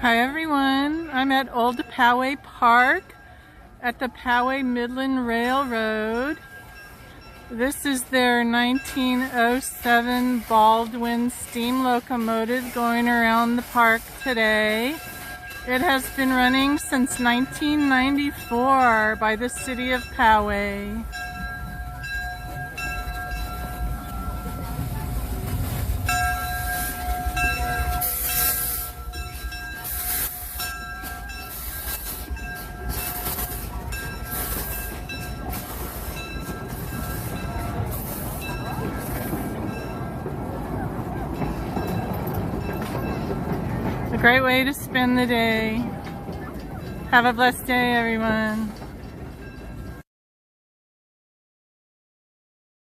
Hi everyone, I'm at Old Poway Park at the Poway Midland Railroad. This is their 1907 Baldwin steam locomotive going around the park today. It has been running since 1994 by the city of Poway. A great way to spend the day. Have a blessed day, everyone.